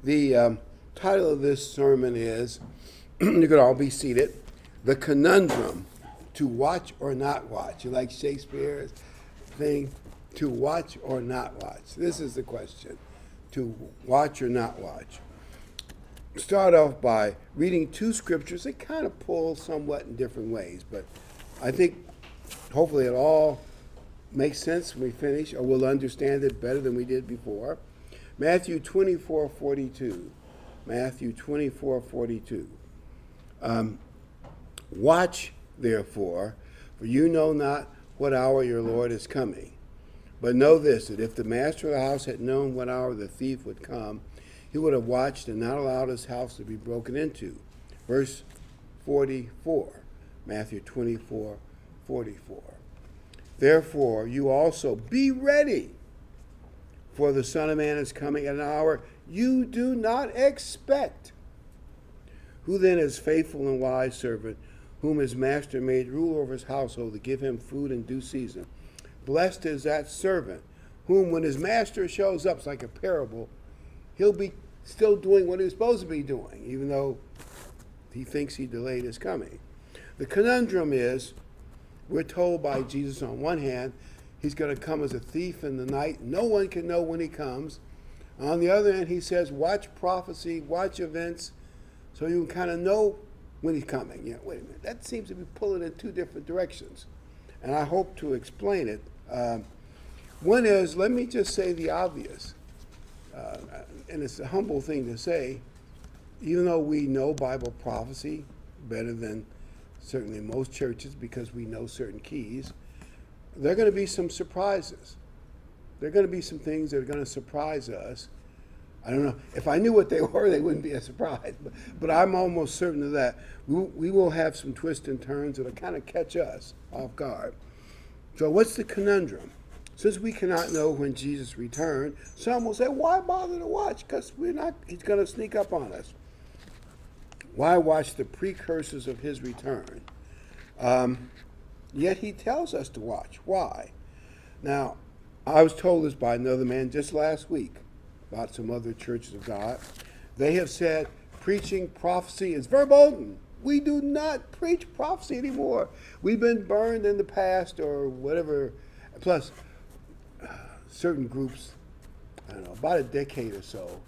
The title of this sermon is, you could all be seated, The Conundrum, to watch or not watch. You like Shakespeare's thing, to watch or not watch. This is the question, to watch or not watch. Start off by reading two scriptures. They kind of pull somewhat in different ways, but I think hopefully it all makes sense when we finish, or we'll understand it better than we did before. Matthew 24:42. Matthew 24:42. Watch, therefore, for you know not what hour your Lord is coming. But know this, that if the master of the house had known what hour the thief would come, he would have watched and not allowed his house to be broken into. Verse 44, Matthew 24:44. Therefore, you also be ready, for the Son of Man is coming at an hour you do not expect. Who then is faithful and wise servant, whom his master made ruler over his household to give him food in due season? Blessed is that servant, whom when his master shows up, it's like a parable, he'll be still doing what he's supposed to be doing, even though he thinks he delayed his coming. The conundrum is, we're told by Jesus on one hand, he's going to come as a thief in the night. No one can know when he comes. On the other hand, he says, watch prophecy, watch events, so you can kind of know when he's coming. Yeah, wait a minute. That seems to be pulling in two different directions. And I hope to explain it. One is, let me just say the obvious. And it's a humble thing to say, even though we know Bible prophecy better than certainly most churches because we know certain keys, there are going to be some surprises. There are going to be some things that are going to surprise us. I don't know. If I knew what they were, they wouldn't be a surprise. But I'm almost certain of that. We will have some twists and turns that will kind of catch us off guard. So what's the conundrum? Since we cannot know when Jesus returned, some will say, why bother to watch? Because he's going to sneak up on us. Why watch the precursors of his return? Yet he tells us to watch. Why? Now, I was told this by another man just last week about some other churches of God. They have said preaching prophecy is verboten. We do not preach prophecy anymore. We've been burned in the past or whatever. Plus, certain groups, I don't know, about a decade or so,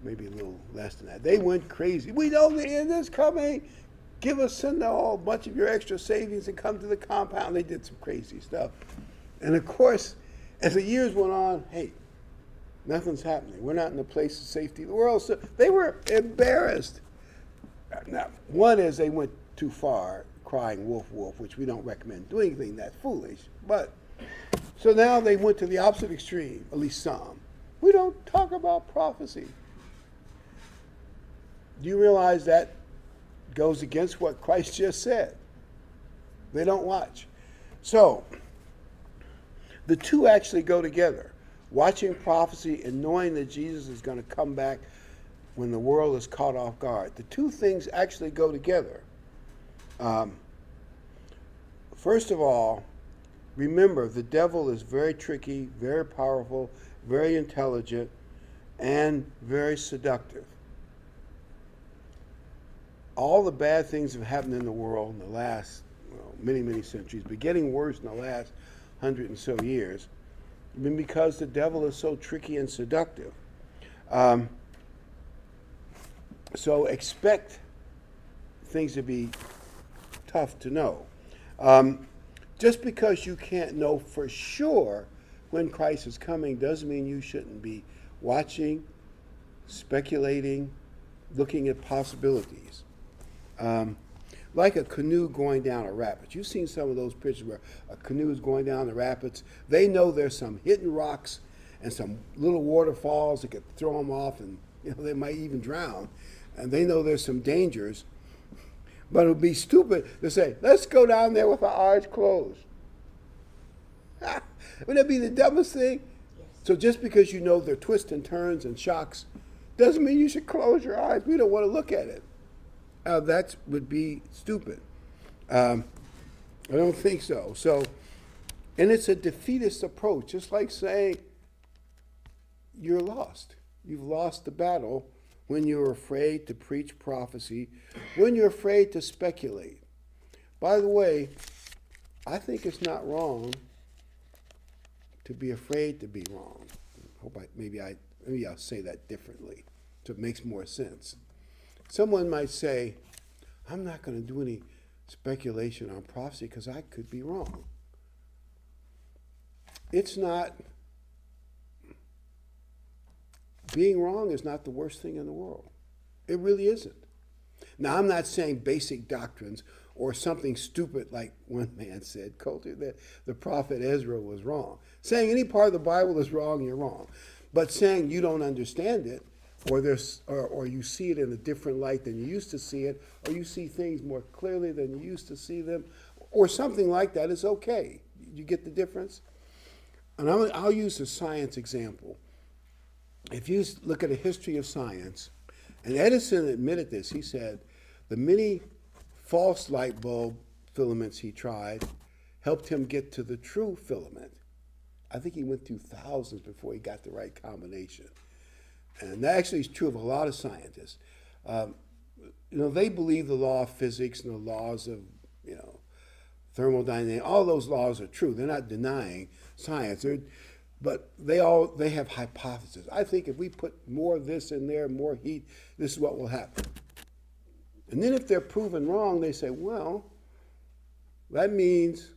maybe a little less than that, they went crazy. We know the end is coming. Send a whole bunch of your extra savings and come to the compound. They did some crazy stuff. And of course, as the years went on, hey, nothing's happening. We're not in the place of safety of the world. So they were embarrassed. Now, one is they went too far, crying wolf, wolf, which we don't recommend doing anything that foolish. But so now they went to the opposite extreme, at least some. We don't talk about prophecy. Do you realize that goes against what Christ just said? They don't watch. So the two actually go together. Watching prophecy and knowing that Jesus is going to come back when the world is caught off guard. The two things actually go together. First of all, remember, the devil is very tricky, very powerful, very intelligent, and very seductive. All the bad things have happened in the world in the last many, many centuries, but getting worse in the last 100 and so years, because the devil is so tricky and seductive. So expect things to be tough to know. Just because you can't know for sure when Christ is coming doesn't mean you shouldn't be watching, speculating, looking at possibilities. Like a canoe going down a rapids. You've seen some of those pictures where a canoe is going down the rapids. They know there's some hidden rocks and some little waterfalls that could throw them off, and they might even drown. And they know there's some dangers. But it would be stupid to say, let's go down there with our eyes closed. Wouldn't that be the dumbest thing? Yes. So just because you know there are twists and turns and shocks doesn't mean you should close your eyes. We don't want to look at it. That would be stupid. I don't think so. And it's a defeatist approach, just like saying you're lost. You've lost the battle when you're afraid to preach prophecy, when you're afraid to speculate. By the way, I think it's not wrong to be afraid to be wrong. Maybe I'll say that differently so it makes more sense. Someone might say, I'm not going to do any speculation on prophecy because I could be wrong. It's not, being wrong is not the worst thing in the world. It really isn't. Now, I'm not saying basic doctrines or something stupid like one man said, Coulter, that the prophet Ezra was wrong. Saying any part of the Bible is wrong, you're wrong. But saying you don't understand it, or you see it in a different light than you used to see it, or you see things more clearly than you used to see them, or something like that is okay. You get the difference? And I'll use a science example. If you look at a history of science, and Edison admitted this, he said the many false light bulb filaments he tried helped him get to the true filament. I think he went through thousands before he got the right combination. And that actually is true of a lot of scientists. They believe the law of physics and the laws of, thermodynamics. All those laws are true. They're not denying science. But they have hypotheses. I think if we put more of this in there, more heat, this is what will happen. And then if they're proven wrong, they say, well, that means,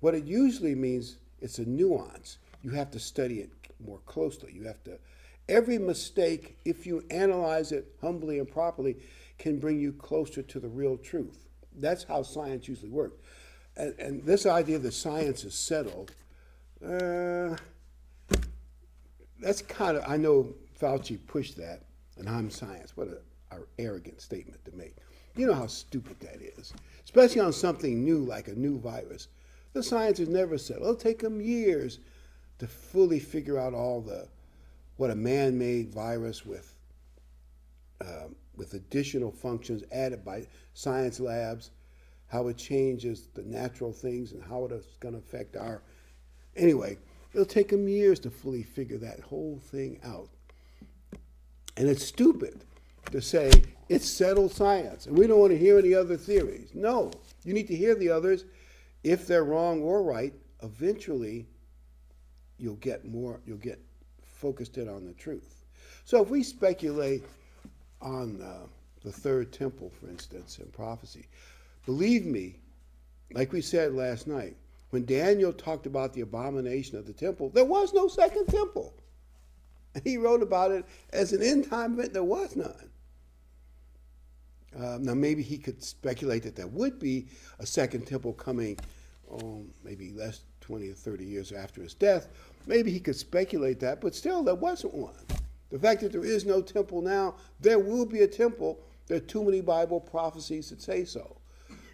what it usually means, it's a nuance. You have to study it more closely. Every mistake, if you analyze it humbly and properly, can bring you closer to the real truth. That's how science usually works. And this idea that science is settled, that's kind of, I know Fauci pushed that, and I'm science. What an arrogant statement to make. You know how stupid that is, especially on something new like a new virus. The science is never settled. It'll take them years to fully figure out what a man-made virus with additional functions added by science labs, how it changes the natural things and how it's going to affect our... Anyway, it'll take them years to fully figure that whole thing out. And it's stupid to say it's settled science and we don't want to hear any other theories. No, you need to hear the others. If they're wrong or right, eventually you'll get focused in on the truth. So if we speculate on the third temple, for instance, in prophecy, believe me, like we said last night, when Daniel talked about the abomination of the temple, there was no second temple. And he wrote about it as an end-time event. There was none. Now, maybe he could speculate that there would be a second temple coming, maybe less 20 or 30 years after his death. Maybe he could speculate that, but still, there wasn't one. The fact that there is no temple now, there will be a temple. There are too many Bible prophecies that say so.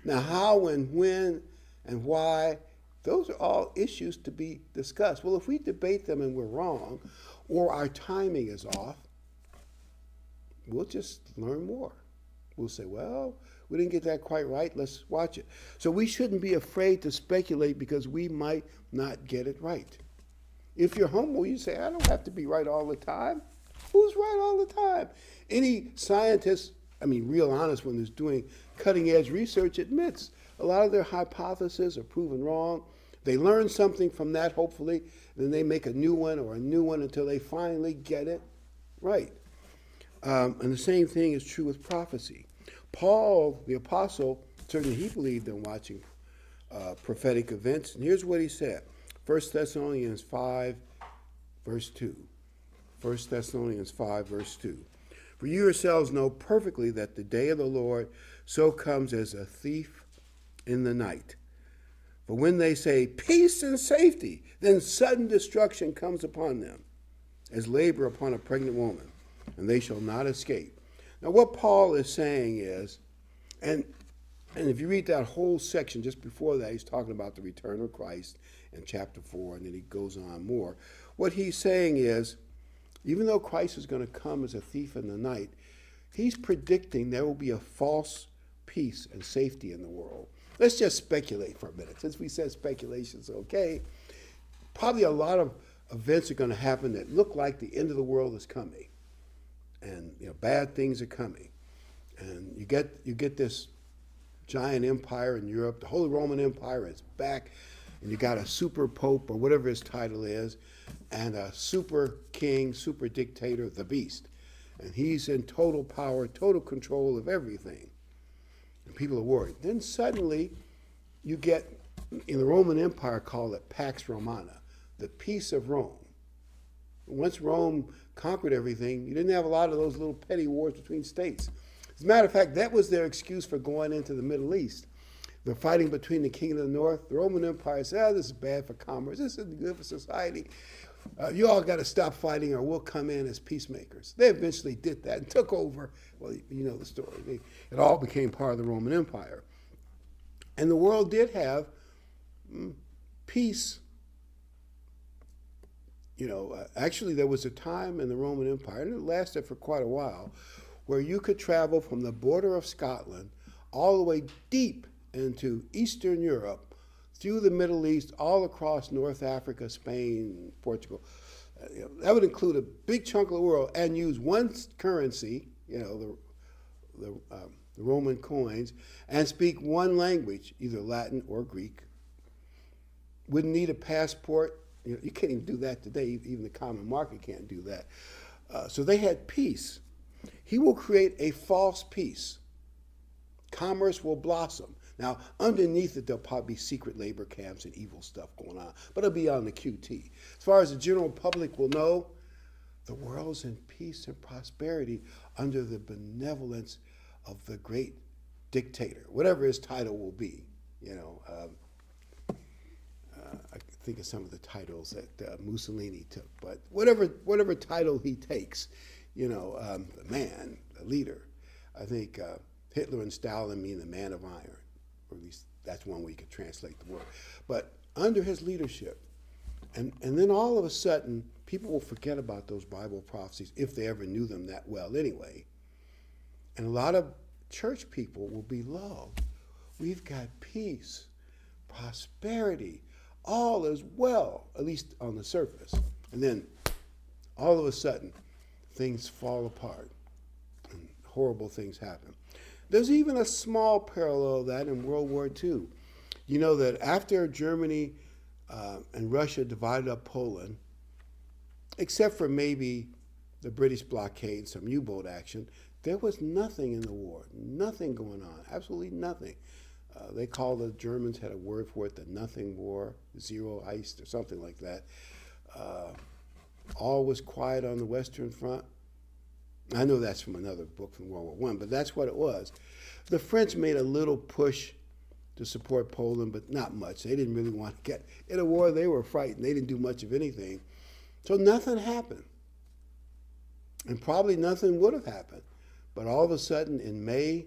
Now, how and when and why, those are all issues to be discussed. Well, if we debate them and we're wrong, or our timing is off, we'll just learn more. We'll say, well, we didn't get that quite right. Let's watch it. So we shouldn't be afraid to speculate because we might not get it right. If you're humble, you say, I don't have to be right all the time. Who's right all the time? Any scientist, real honest one who's doing cutting-edge research admits a lot of their hypotheses are proven wrong. They learn something from that, hopefully, and then they make a new one until they finally get it right. And the same thing is true with prophecy. Paul, the apostle, certainly he believed in watching prophetic events. And here's what he said. 1 Thessalonians 5, verse 2. 1 Thessalonians 5, verse 2. For you yourselves know perfectly that the day of the Lord so comes as a thief in the night. For when they say peace and safety, then sudden destruction comes upon them, as labor upon a pregnant woman, and they shall not escape. Now what Paul is saying is, and if you read that whole section just before that, he's talking about the return of Christ in chapter 4, and then he goes on more. What he's saying is, even though Christ is going to come as a thief in the night, he's predicting there will be a false peace and safety in the world. Let's just speculate for a minute. Since we said speculation's okay, probably a lot of events are going to happen that look like the end of the world is coming, and bad things are coming, and you get this giant empire in Europe. The Holy Roman Empire is back, and you got a super pope or whatever his title is, and a super king, super dictator, the beast, and he's in total power, total control of everything, and people are worried. Then suddenly you get, in the Roman Empire, called it Pax Romana, the peace of Rome. Once Rome conquered everything, you didn't have a lot of those little petty wars between states. As a matter of fact, that was their excuse for going into the Middle East. The fighting between the king of the north, the Roman Empire said, oh, this is bad for commerce, this isn't good for society. You all got to stop fighting or we'll come in as peacemakers. They eventually did that and took over. Well, you know the story. It all became part of the Roman Empire. And the world did have peace. Actually, there was a time in the Roman Empire, and it lasted for quite a while, where you could travel from the border of Scotland all the way deep into Eastern Europe, through the Middle East, all across North Africa, Spain, Portugal. That would include a big chunk of the world, and use one currency, the Roman coins, and speak one language, either Latin or Greek. Wouldn't need a passport. You can't even do that today. Even the common market can't do that. So they had peace. He will create a false peace. Commerce will blossom. Now, underneath it, there'll probably be secret labor camps and evil stuff going on, but it'll be on the QT. As far as the general public will know, the world's in peace and prosperity under the benevolence of the great dictator, whatever his title will be. I think of some of the titles that Mussolini took, but whatever title he takes, the man, the leader. I think Hitler and Stalin mean the man of iron, or at least that's one way you could translate the word. But under his leadership, and then all of a sudden, people will forget about those Bible prophecies if they ever knew them that well anyway. And a lot of church people will be lulled. We've got peace, prosperity, all is well, at least on the surface. And then all of a sudden, things fall apart and horrible things happen. There's even a small parallel of that in World War II. You know that after Germany and Russia divided up Poland, except for maybe the British blockade, some U-boat action, there was nothing in the war, nothing going on, absolutely nothing. They called, the Germans had a word for it, the Nothing War, Zero Heist, or something like that. All was quiet on the Western Front. I know that's from another book from World War I, but that's what it was. The French made a little push to support Poland, but not much. They didn't really want to get in a war. They were frightened. They didn't do much of anything. So nothing happened. And probably nothing would have happened. But all of a sudden, in May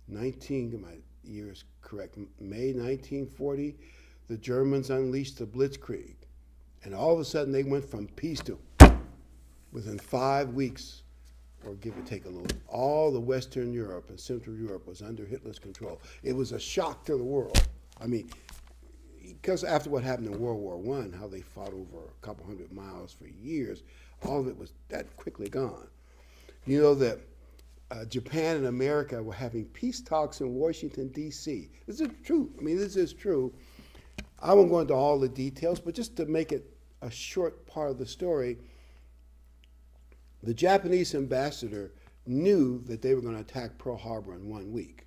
1940, the Germans unleashed the Blitzkrieg. And all of a sudden, they went from peace to, within 5 weeks, or give or take a little, all the Western Europe and Central Europe was under Hitler's control. It was a shock to the world. I mean, because after what happened in World War I, how they fought over a couple hundred miles for years, all of it was that quickly gone. You know that Japan and America were having peace talks in Washington, D.C. This is true. I mean, this is true. I won't go into all the details, but just to make it a short part of the story, the Japanese ambassador knew that they were going to attack Pearl Harbor in 1 week.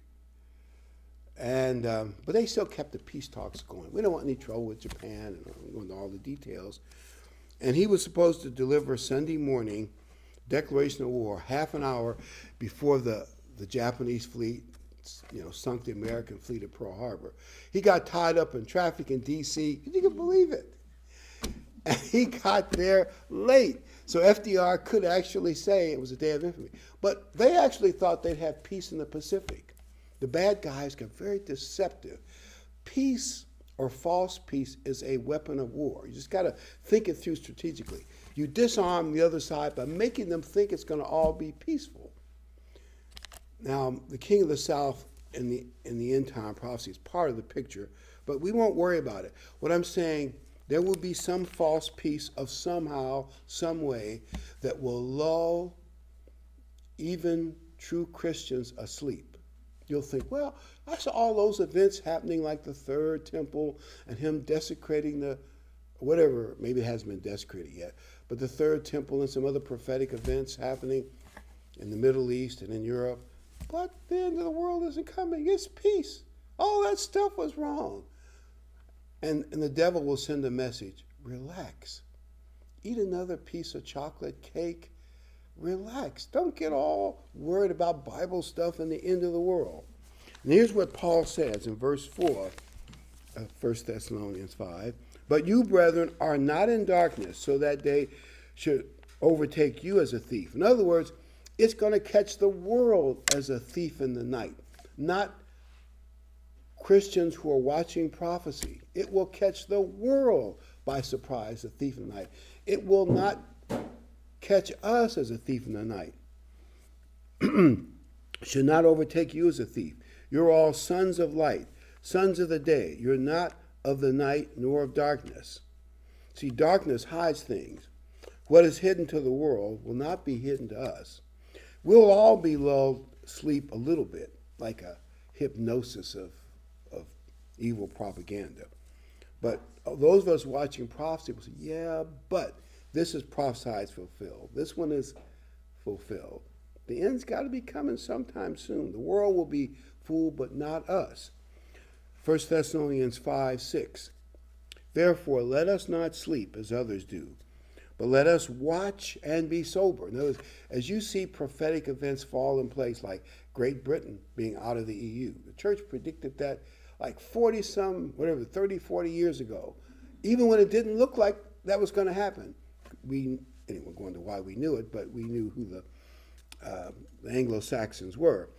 And, but they still kept the peace talks going. We don't want any trouble with Japan, and I'm going into all the details. And he was supposed to deliver Sunday morning declaration of war, half an hour before the Japanese fleet, sunk the American fleet at Pearl Harbor. He got tied up in traffic in D.C. You can believe it. And he got there late. So FDR could actually say it was a day of infamy. But they actually thought they'd have peace in the Pacific. The bad guys got very deceptive. Peace or false peace is a weapon of war. You just got to think it through strategically. You disarm the other side by making them think it's going to all be peaceful. Now, the king of the South in the end time prophecy is part of the picture, but we won't worry about it. What I'm saying, There will be some false peace of somehow, some way that will lull even true Christians asleep. You'll think, well, I saw all those events happening like the third temple and him desecrating the, whatever, maybe it hasn't been desecrated yet, but the third temple and some other prophetic events happening in the Middle East and in Europe. But the end of the world isn't coming. It's peace. All that stuff was wrong. And the devil will send a message, relax. Eat another piece of chocolate cake. Relax. Don't get all worried about Bible stuff and the end of the world. And here's what Paul says in verse 4 of 1 Thessalonians 5. But you, brethren, are not in darkness, so that they should overtake you as a thief. In other words, it's going to catch the world as a thief in the night, not Christians who are watching prophecy. It will catch the world by surprise, a thief in the night. It will not catch us as a thief in the night. Should not overtake you as a thief. You're all sons of light, sons of the day. You're not of the night nor of darkness. See, darkness hides things. What is hidden to the world will not be hidden to us. We'll all be lulled asleep a little bit, like a hypnosis of evil propaganda. But those of us watching prophecy will say, yeah, but this is prophesied fulfilled. This one is fulfilled. The end's got to be coming sometime soon. The world will be fooled, but not us. 1 Thessalonians 5:6. Therefore, let us not sleep as others do, but let us watch and be sober. In other words, as you see prophetic events fall in place, like Great Britain being out of the EU, the church predicted that like 30, 40 years ago, even when it didn't look like that was going to happen. We're going to why we knew it, but we knew who the Anglo-Saxons were.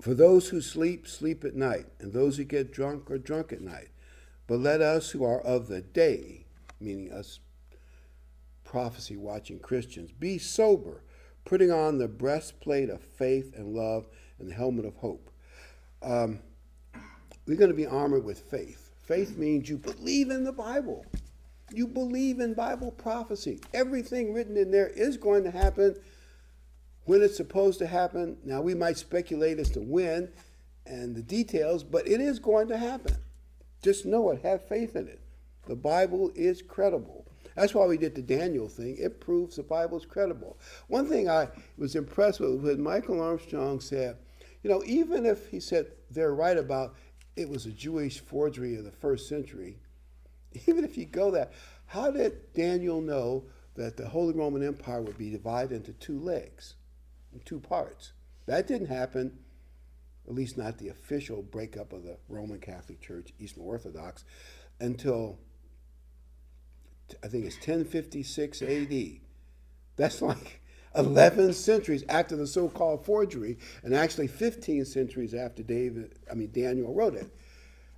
For those who sleep, sleep at night, and those who get drunk are drunk at night. But let us who are of the day, meaning us prophecy-watching Christians, be sober, putting on the breastplate of faith and love and the helmet of hope. We're going to be armored with faith. Faith means you believe in the Bible. You believe in Bible prophecy. Everything written in there is going to happen when it's supposed to happen. Now, we might speculate as to when and the details, but it is going to happen. Just know it. Have faith in it. The Bible is credible. That's why we did the Daniel thing. It proves the Bible's credible. One thing I was impressed with when Michael Armstrong said, even if he said they're right about it was a Jewish forgery of the first century, even if you go that, how did Daniel know that the Holy Roman Empire would be divided into two legs, in two parts? That didn't happen, at least not the official breakup of the Roman Catholic Church, Eastern Orthodox, until I think it's 1056 AD. That's like 11 centuries after the so-called forgery, and actually 15 centuries after Daniel wrote it.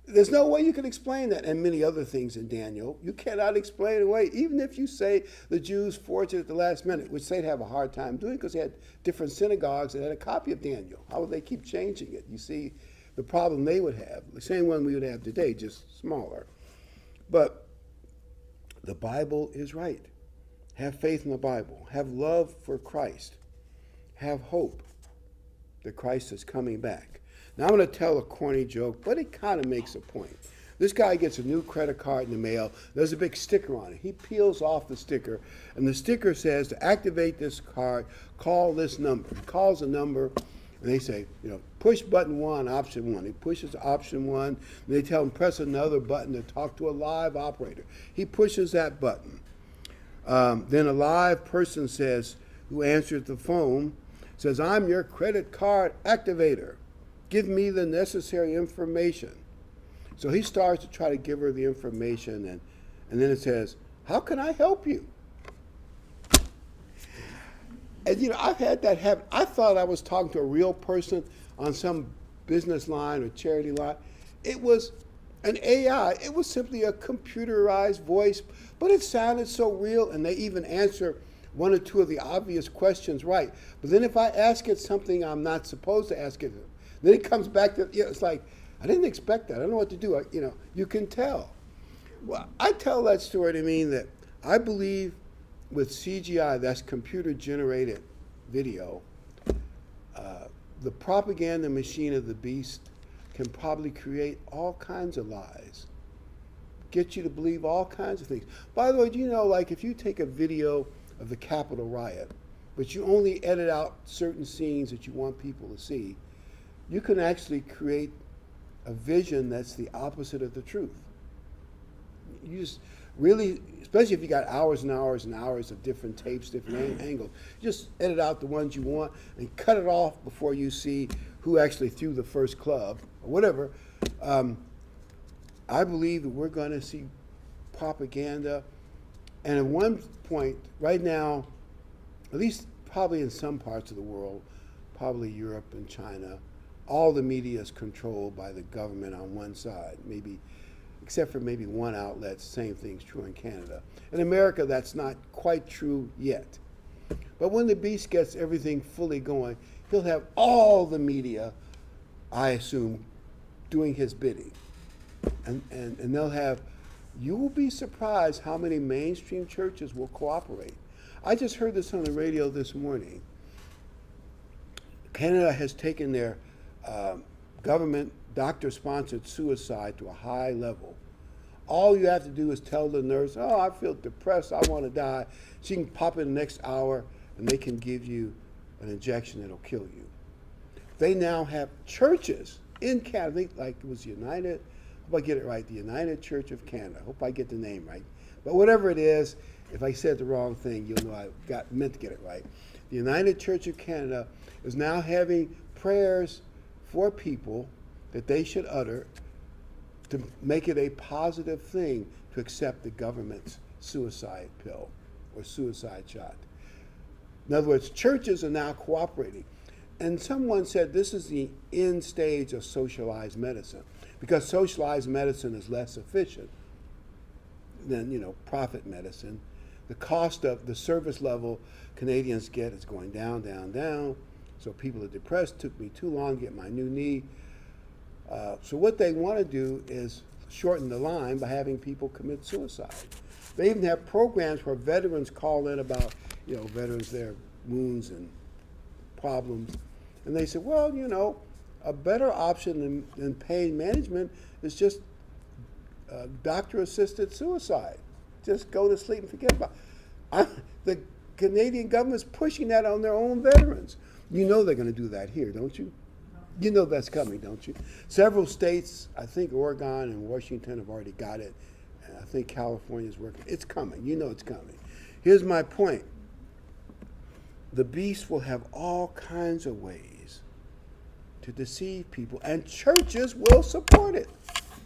There's no way you can explain that, and many other things in Daniel. You cannot explain it away, even if you say the Jews forged it at the last minute, which they'd have a hard time doing because they had different synagogues that had a copy of Daniel. How would they keep changing it? You see the problem they would have, the same one we would have today, just smaller. But the Bible is right. Have faith in the Bible. Have love for Christ. Have hope that Christ is coming back. Now, I'm going to tell a corny joke, but it kind of makes a point. This guy gets a new credit card in the mail. There's a big sticker on it. He peels off the sticker, and the sticker says, to activate this card, call this number. He calls a number, and they say, push button 1, option 1. He pushes option 1, and they tell him press another button to talk to a live operator. He pushes that button. Then a live person says, who answers the phone, says, I'm your credit card activator. Give me the necessary information. So he starts to try to give her the information, and then it says, how can I help you? And I've had that happen. I thought I was talking to a real person on some business line or charity line. It was an AI. It was simply a computerized voice, but it sounded so real, and they even answer one or two of the obvious questions right. But then if I ask it something I'm not supposed to ask it, then it comes back to, it's like, I didn't expect that. I don't know what to do. You can tell. Well, I tell that story to mean that I believe with CGI, that's computer generated video, the propaganda machine of the beast can probably create all kinds of lies, get you to believe all kinds of things. By the way, do you know, like if you take a video of the Capitol riot, but you only edit out certain scenes that you want people to see, you can actually create a vision that's the opposite of the truth. You just really, especially if you got hours and hours and hours of different tapes, different angles, just edit out the ones you want and cut it off before you see who actually threw the first club or whatever. I believe that we're going to see propaganda. And at one point, right now, at least probably in some parts of the world, probably Europe and China, all the media is controlled by the government on one side, maybe, except for maybe one outlet. Same thing's true in Canada. In America, that's not quite true yet. But when the beast gets everything fully going, he'll have all the media, I assume, doing his bidding. And they'll have, you will be surprised how many mainstream churches will cooperate. I just heard this on the radio this morning. Canada has taken their government doctor-sponsored suicide to a high level. All you have to do is tell the nurse, oh, I feel depressed, I want to die. She can pop in the next hour and they can give you an injection that'll kill you. They now have churches in Canada, I think like it was United, I hope I get it right, the United Church of Canada. I hope I get the name right. But whatever it is, if I said the wrong thing, you'll know I meant to get it right. The United Church of Canada is now having prayers for people that they should utter to make it a positive thing to accept the government's suicide pill or suicide shot. In other words, churches are now cooperating. And someone said this is the end stage of socialized medicine, because socialized medicine is less efficient than, profit medicine. The cost of the service level Canadians get is going down, down, down. So people are depressed. Took me too long to get my new knee. So what they want to do is shorten the line by having people commit suicide. They even have programs where veterans call in about, veterans, their wounds and problems. And they say, well, a better option than pain management is just doctor-assisted suicide. Just go to sleep and forget about it. The Canadian government's pushing that on their own veterans. You know they're going to do that here, don't you? You know that's coming, don't you? Several states, I think Oregon and Washington have already got it. And I think California's working. It's coming. You know it's coming. Here's my point. The beast will have all kinds of ways to deceive people, and churches will support it.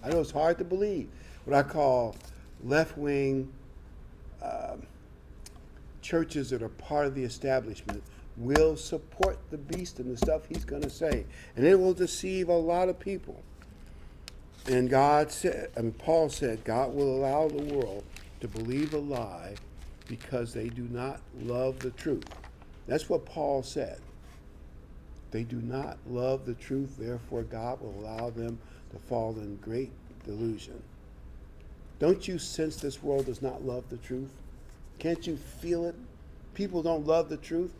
I know it's hard to believe. What I call left-wing churches that are part of the establishment will support the beast and the stuff he's going to say. And it will deceive a lot of people. And Paul said, God will allow the world to believe a lie because they do not love the truth. That's what Paul said. They do not love the truth, therefore God will allow them to fall in great delusion. Don't you sense this world does not love the truth? Can't you feel it? People don't love the truth.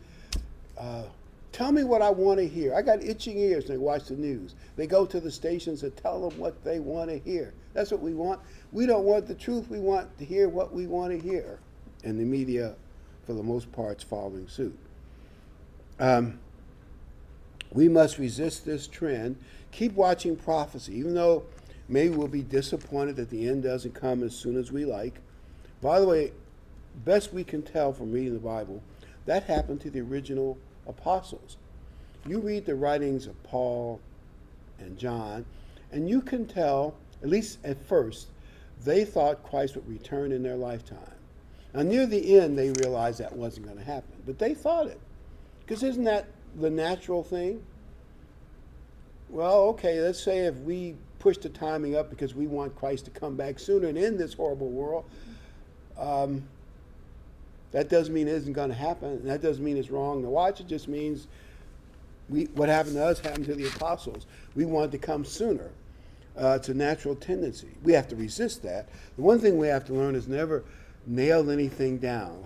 Tell me what I want to hear. I got itching ears when they watch the news. They go to the stations and tell them what they want to hear. That's what we want. We don't want the truth. We want to hear what we want to hear. And the media, for the most part, is following suit. We must resist this trend. Keep watching prophecy, even though maybe we'll be disappointed that the end doesn't come as soon as we like. By the way, best we can tell from reading the Bible, that happened to the original apostles. You read the writings of Paul and John, and you can tell, at least at first, they thought Christ would return in their lifetime. Now, near the end, they realized that wasn't going to happen, but they thought it. Because isn't that the natural thing? Well, okay, let's say if we push the timing up because we want Christ to come back sooner and end this horrible world, that doesn't mean it isn't going to happen. And that doesn't mean it's wrong to watch. It just means what happened to us happened to the apostles. We wanted to come sooner. It's a natural tendency. We have to resist that. The one thing we have to learn is never nail anything down.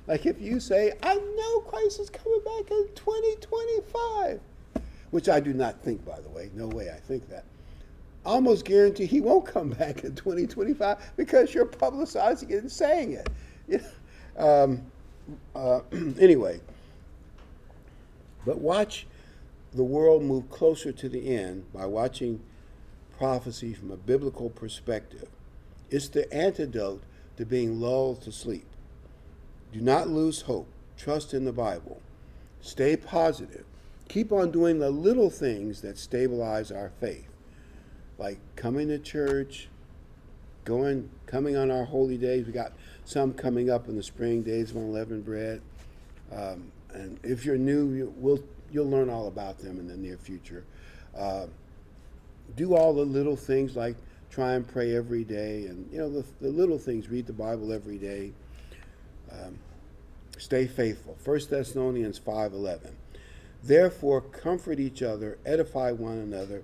Like if you say, I know Christ is coming back in 2025, which I do not think, by the way. No way I think that. I almost guarantee he won't come back in 2025 because you're publicizing it and saying it. Anyway, but watch the world move closer to the end by watching prophecy from a biblical perspective. It's the antidote to being lulled to sleep. Do not lose hope. Trust in the Bible. Stay positive. Keep on doing the little things that stabilize our faith, like coming to church, coming on our holy days. We got some coming up in the spring, Days of Unleavened Bread. And if you're new, you'll learn all about them in the near future. Do all the little things like try and pray every day, and the little things. Read the Bible every day. Stay faithful. 1 Thessalonians 5:11. Therefore, comfort each other, edify one another,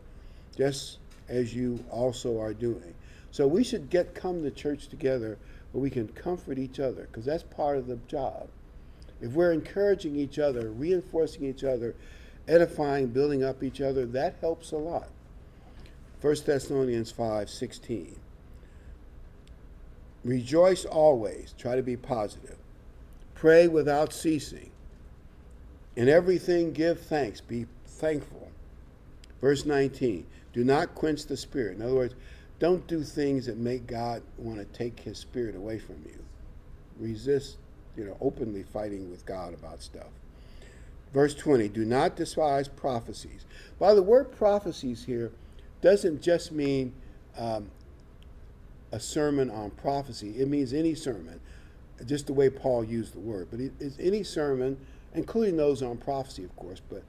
just as you also are doing. So we should come to church together where we can comfort each other, because that's part of the job. If we're encouraging each other, reinforcing each other, edifying, building up each other, that helps a lot. 1 Thessalonians 5:16. Rejoice always. Try to be positive. Pray without ceasing. In everything give thanks. Be thankful. Verse 19. Do not quench the spirit. In other words, don't do things that make God want to take his spirit away from you. Resist, openly fighting with God about stuff. Verse 20. Do not despise prophecies. By the word prophecies here doesn't just mean a sermon on prophecy. It means any sermon, just the way Paul used the word. But it's any sermon, including those on prophecy, of course. But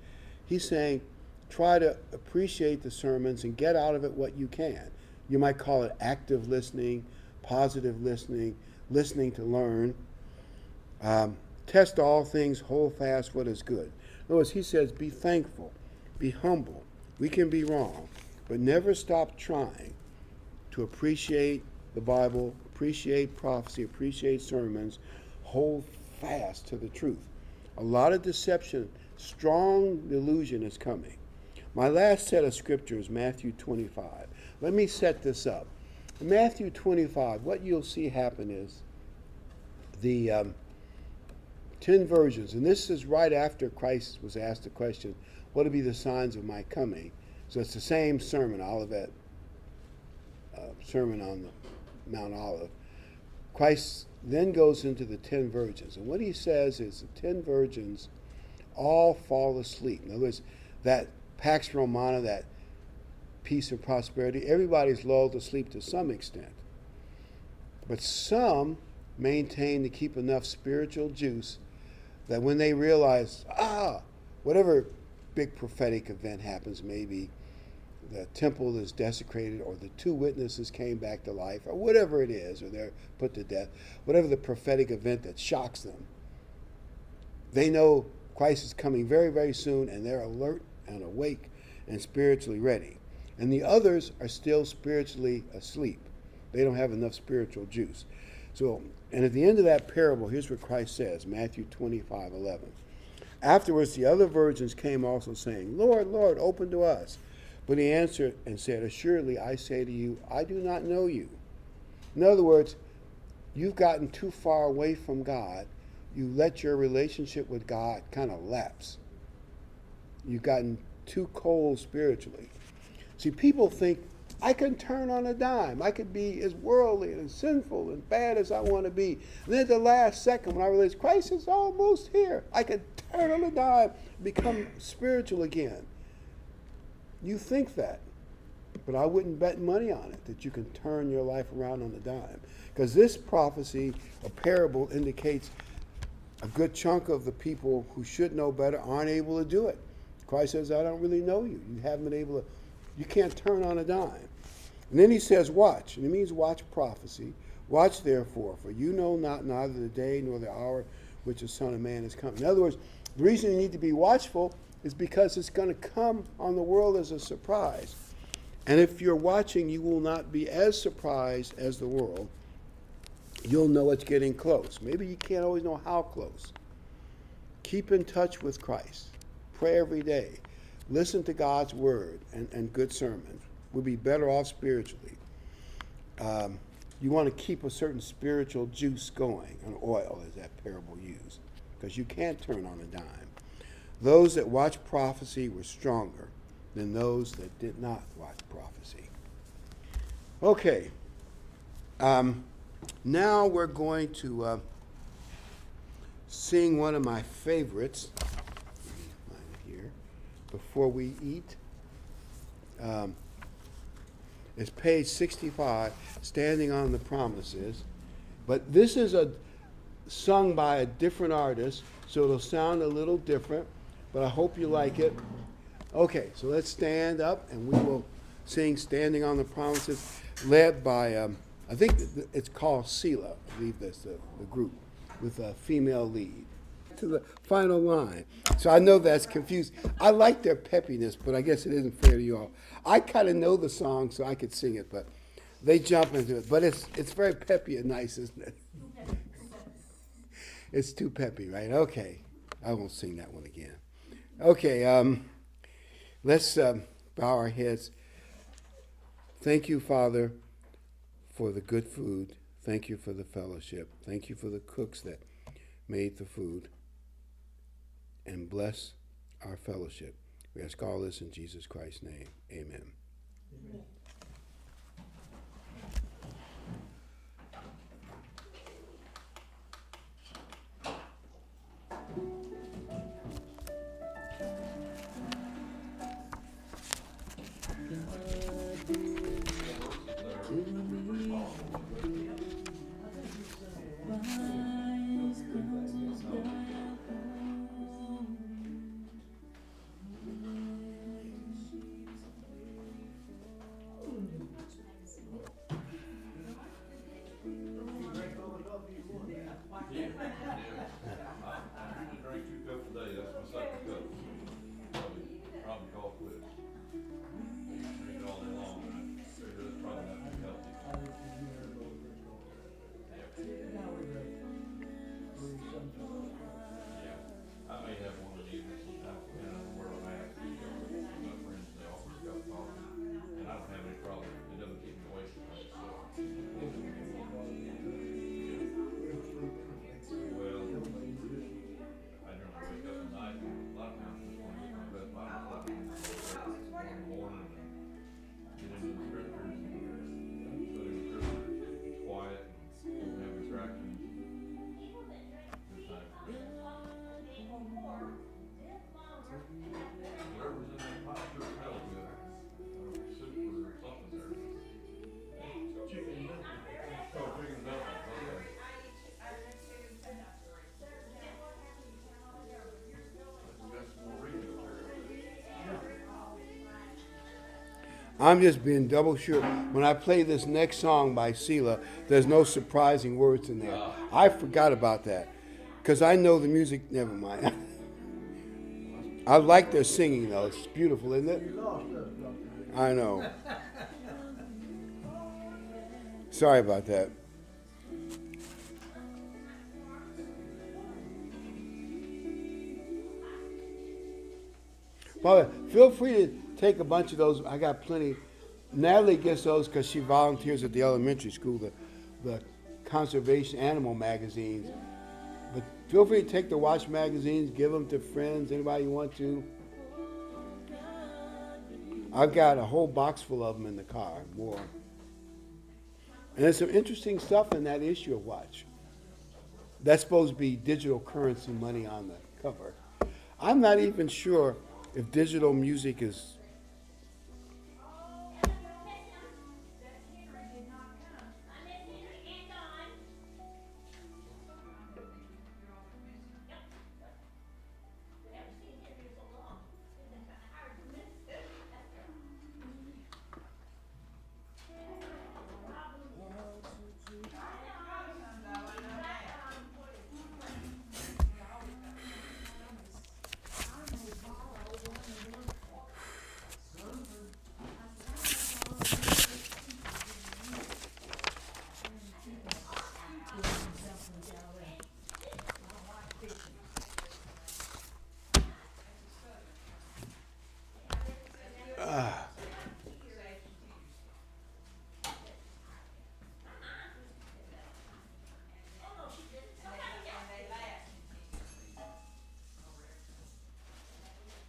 he's saying try to appreciate the sermons and get out of it what you can. You might call it active listening, positive listening, listening to learn. Test all things, hold fast what is good. In other words, he says be thankful, be humble. We can be wrong, but never stop trying to appreciate the Bible, appreciate prophecy, appreciate sermons, hold fast to the truth. A lot of deception, strong delusion is coming. My last set of scriptures, Matthew 25. Let me set this up. In Matthew 25, what you'll see happen is the 10 virgins, and this is right after Christ was asked the question, what will be the signs of my coming? So it's the same sermon, Olivet, sermon on the Mount Olive. Christ then goes into the 10 virgins. And what he says is the 10 virgins all fall asleep. In other words, that Pax Romana, that peace and prosperity, everybody's lulled to sleep to some extent. But some maintain to keep enough spiritual juice that when they realize, whatever big prophetic event happens, maybe the temple is desecrated or the 2 witnesses came back to life or whatever it is, or they're put to death, whatever the prophetic event that shocks them, they know Christ is coming very, very soon, and they're alert and awake and spiritually ready. And the others are still spiritually asleep. They don't have enough spiritual juice. So, and at the end of that parable, here's what Christ says, Matthew 25:11. Afterwards, the other virgins came also saying, Lord, Lord, open to us. But he answered and said, assuredly, I say to you, I do not know you. In other words, you've gotten too far away from God. You let your relationship with God kind of lapse. You've gotten too cold spiritually. See, people think, I can turn on a dime. I could be as worldly and sinful and bad as I want to be. And then at the last second, when I realize Christ is almost here, I can turn on a dime, become spiritual again. You think that, but I wouldn't bet money on it, that you can turn your life around on a dime. Because this prophecy, a parable, indicates a good chunk of the people who should know better aren't able to do it. Christ says, I don't really know you. You haven't been able to, you can't turn on a dime. And then he says, watch. And it means watch prophecy. Watch therefore, for you know not neither the day nor the hour which the Son of Man is coming. In other words, the reason you need to be watchful is because it's going to come on the world as a surprise. And if you're watching, you will not be as surprised as the world. You'll know it's getting close. Maybe you can't always know how close. Keep in touch with Christ. Pray every day. Listen to God's word and good sermons. We'll be better off spiritually. You want to keep a certain spiritual juice going, an oil, as that parable used, because you can't turn on a dime. Those that watch prophecy were stronger than those that did not watch prophecy. Okay. Now we're going to sing one of my favorites. Find it here. Before we eat. It's page 65, Standing on the Promises. But this is sung by a different artist, so it'll sound a little different, but I hope you like it. Okay, so let's stand up and we will sing Standing on the Promises, led by, I think it's called Selah, I believe that's the group, with a female lead. To the final line. So I know that's confused. I like their peppiness, but I guess it isn't fair to you all. I kind of know the song, so I could sing it, but they jump into it. But it's very peppy and nice, isn't it? It's too peppy, right? Okay. I won't sing that one again. Okay, let's bow our heads. Thank you, Father, for the good food. Thank you for the fellowship. Thank you for the cooks that made the food. And bless our fellowship. We ask all this in Jesus Christ's name. Amen. Amen. I'm just being double sure. When I play this next song by Selah, there's no surprising words in there. I forgot about that because I know the music. Never mind. I like their singing, though. It's beautiful, isn't it? I know. Sorry about that. Father, feel free to take a bunch of those. I got plenty. Natalie gets those because she volunteers at the elementary school, the conservation animal magazines. But feel free to take the Watch magazines, give them to friends, anybody you want to. I've got a whole box full of them in the car, more. And there's some interesting stuff in that issue of Watch. That's supposed to be digital currency money on the cover. I'm not even sure if digital music is